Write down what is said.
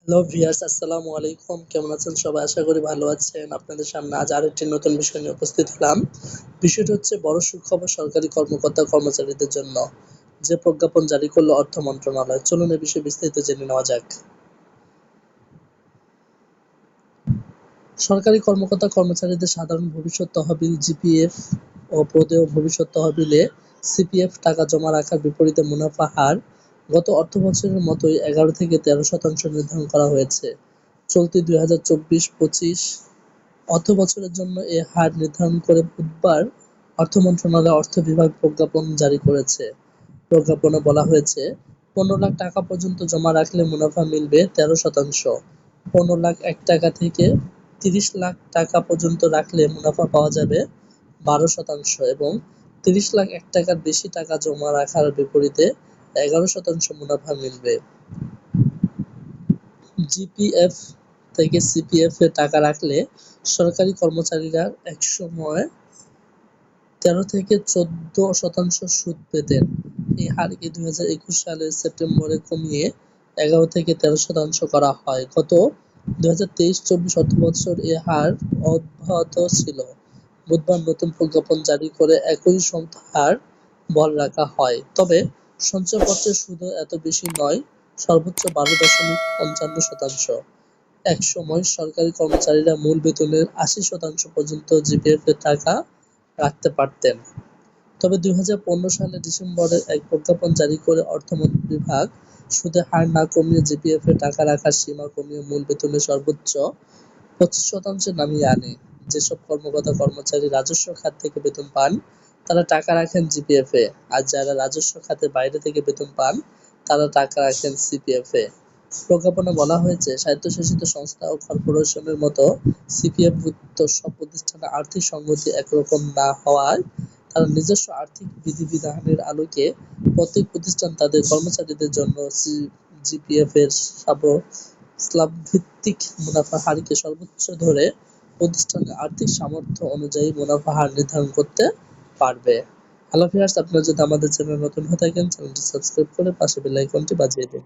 Hello viewers, আসসালামু আলাইকুম। কেমন আছেন সবাই? আশা করি ভালো আছেন। আপনাদের সামনে আজ আরেকটি নতুন বিষয় নিয়ে উপস্থিত হলাম। বিষয়টি হচ্ছে বড় সুখবর সরকারি কর্মকর্তা-কর্মচারীদের জন্য। যে প্রজ্ঞাপন জারি করল অর্থ মন্ত্রণালয়। চলুন এ বিষয়ে বিস্তারিত জেনে নেওয়া যাক। সরকারি কর্মকর্তা-কর্মচারীদের সাধারণ ভবিষ্যৎ তহবিল জিপিএফ ও প্রদেয় ভবিষ্যৎ তহবিলে সিপিএফ টাকা জমা রাখার বিপরীতে মুনাফা হার গত অর্থবছরের মতোই ১১ থেকে ১৩% নির্ধারণ করা হয়েছে। চলতি ২০২৪-২৫ অর্থবছরের জন্য এ হার নির্ধারণ করে বুধবার অর্থ মন্ত্রণালয় অর্থ বিভাগ প্রজ্ঞাপন জারি করেছে। প্রজ্ঞাপনে বলা হয়েছে, ১৫ লাখ টাকা পর্যন্ত জমা রাখলে মুনাফা মিলবে ১৩%, ১৫ লাখ ৳১ থেকে ৩০ লাখ টাকা পর্যন্ত রাখলে মুনাফা পাওয়া যাবে ১২% এবং ৩০ লাখ ৳১ বেশি টাকা জমা রাখার বিপরীতে ১১% মুনাফা মিলবে। জিপিএফ থেকে সিপিএফে টাকা রাখলে সরকারি কর্মচারীরা একসময় ১৩ থেকে ১৪% সুদ পেতেন। এই হারকে ২০২১ সালের সেপ্টেম্বরে কমিয়ে ১১ থেকে ১৩% করা হয়। গত ২০২৩-২৪ অর্থবছর এ হার অব্যাহত ছিল। বুধবার নতুন প্রজ্ঞাপন জারি করে একই হার বহাল রাখা হয়। তবে সঞ্চয়পত্রের সুদও এত বেশি নয়, সর্বোচ্চ ১২.৫৫%। একসময় সরকারি কর্মচারীরা মূল বেতনের ৮০% পর্যন্ত জিপিএফে টাকা রাখতে পারতেন। তবে ২০১৫ সালের ডিসেম্বরে এক প্রজ্ঞাপন জারি করে অর্থ বিভাগ সুদের হার না কমিয়ে জিপিএফে টাকা রাখার সীমা কমিয়ে মূল বেতনের সর্বোচ্চ ২৫% নামিয়ে আনে। যেসব কর্মকর্তা-কর্মচারী রাজস্ব খাত থেকে বেতন পান, তারা টাকা রাখেন জিপিএফে, আর যারা রাজস্ব খাতের বাইরে থেকে বেতন পান, তারা টাকা রাখেন সিপিএফে। প্রজ্ঞাপনে বলা হয়েছে, স্বায়ত্তশাসিত সংস্থা ও কর্পোরেশনের মতো সিপিএফভুক্ত সব প্রতিষ্ঠানে আর্থিক সংগতি একরকম না হওয়ায় তারা নিজস্ব আর্থিক বিধিবিধানের আলোকে প্রত্যেক প্রতিষ্ঠান তাদের কর্মচারীদের জন্য জিপিএফের স্ল্যাবভিত্তিক মুনাফা হারকে সর্বোচ্চ ধরে প্রতিষ্ঠানের আর্থিক সামর্থ্য অনুযায়ী মুনাফা হার নির্ধারণ করতে পারবে। হ্যালো ভিউয়ার্স, আপনারা যদি আমাদের চ্যানেলে নতুন হয়ে থাকেন, চ্যানেলটি সাবস্ক্রাইব করে পাশে বেল আইকনটি বাজিয়ে দিন।